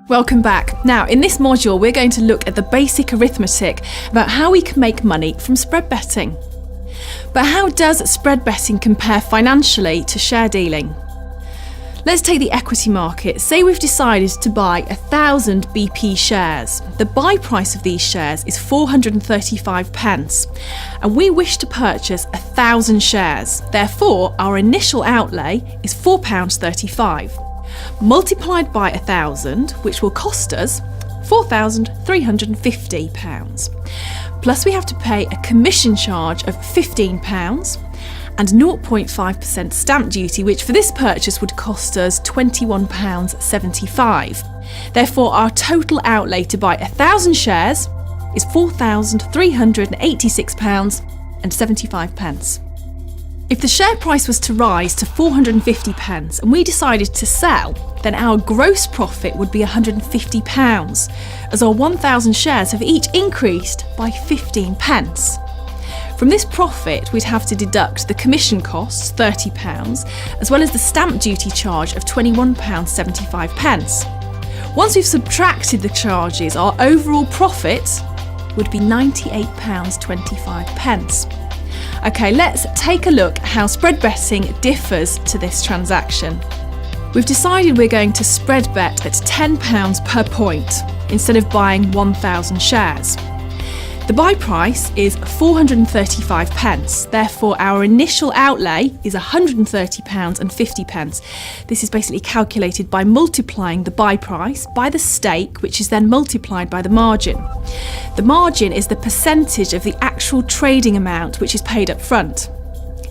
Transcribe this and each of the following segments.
Welcome back. Now, in this module, we're going to look at the basic arithmetic about how we can make money from spread betting. But how does spread betting compare financially to share dealing? Let's take the equity market. Say we've decided to buy 1,000 BP shares. The buy price of these shares is 435 pence, and we wish to purchase 1,000 shares. Therefore, our initial outlay is £4.35. Multiplied by 1,000, which will cost us £4,350. Plus we have to pay a commission charge of £15 and 0.5% stamp duty, which for this purchase would cost us £21.75. Therefore, our total outlay to buy 1,000 shares is £4,386.75. If the share price was to rise to 450 pence and we decided to sell, then our gross profit would be £150, as our 1,000 shares have each increased by 15 pence. From this profit, we'd have to deduct the commission costs, £30, as well as the stamp duty charge of £21.75. Once we've subtracted the charges, our overall profit would be £98.25. Okay, let's take a look at how spread betting differs to this transaction. We've decided we're going to spread bet at £10 per point instead of buying 1,000 shares. The buy price is 435 pence, therefore our initial outlay is £130.50. This is basically calculated by multiplying the buy price by the stake, which is then multiplied by the margin. The margin is the percentage of the actual trading amount which is paid up front.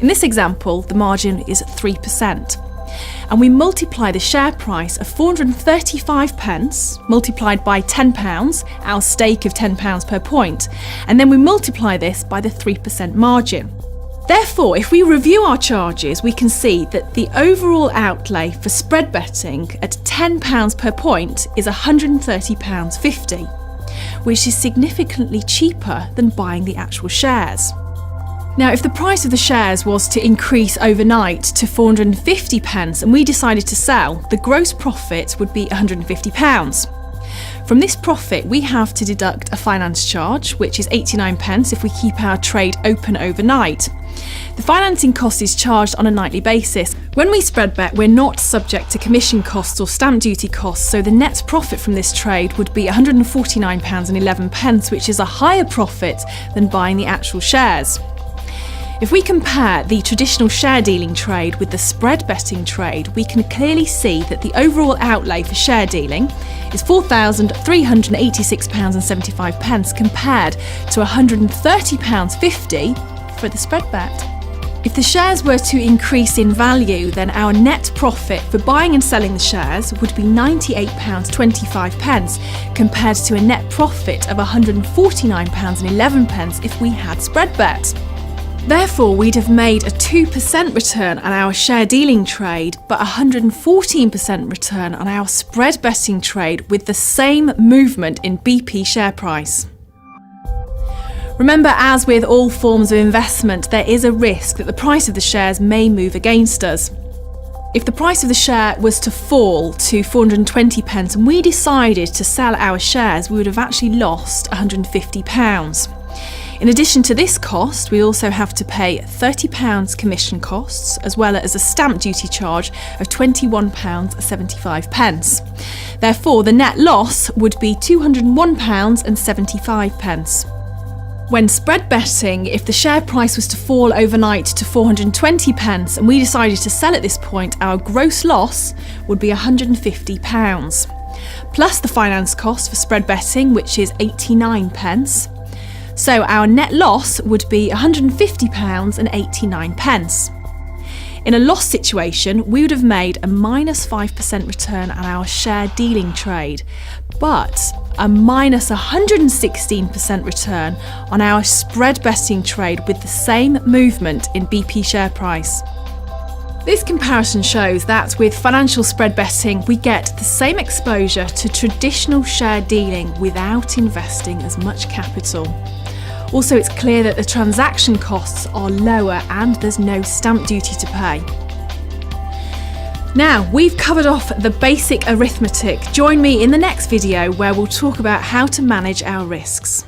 In this example, the margin is 3%. And we multiply the share price of 435 pence multiplied by £10, our stake of £10 per point, and then we multiply this by the 3% margin. Therefore, if we review our charges, we can see that the overall outlay for spread betting at £10 per point is £130.50, which is significantly cheaper than buying the actual shares. Now, if the price of the shares was to increase overnight to 450 pence and we decided to sell, the gross profit would be £150. From this profit, we have to deduct a finance charge, which is 89 pence if we keep our trade open overnight. The financing cost is charged on a nightly basis. When we spread bet, we're not subject to commission costs or stamp duty costs, so the net profit from this trade would be £149.11, which is a higher profit than buying the actual shares. If we compare the traditional share dealing trade with the spread betting trade, we can clearly see that the overall outlay for share dealing is £4,386.75 compared to £130.50 for the spread bet. If the shares were to increase in value, then our net profit for buying and selling the shares would be £98.25 compared to a net profit of £149.11 if we had spread bet. Therefore, we'd have made a 2% return on our share dealing trade, but 114% return on our spread betting trade with the same movement in BP share price. Remember, as with all forms of investment, there is a risk that the price of the shares may move against us. If the price of the share was to fall to 420 pence and we decided to sell our shares, we would have actually lost £150. In addition to this cost, we also have to pay £30 commission costs, as well as a stamp duty charge of £21.75. Therefore, the net loss would be £201.75. When spread betting, if the share price was to fall overnight to 420 pence and we decided to sell at this point, our gross loss would be £150. Plus the finance cost for spread betting, which is 89 pence. So our net loss would be £150.89. In a loss situation, we would have made a minus 5% return on our share dealing trade, but a minus 116% return on our spread betting trade with the same movement in BP share price. This comparison shows that with financial spread betting, we get the same exposure to traditional share dealing without investing as much capital. Also, it's clear that the transaction costs are lower and there's no stamp duty to pay. Now, we've covered off the basic arithmetic. Join me in the next video where we'll talk about how to manage our risks.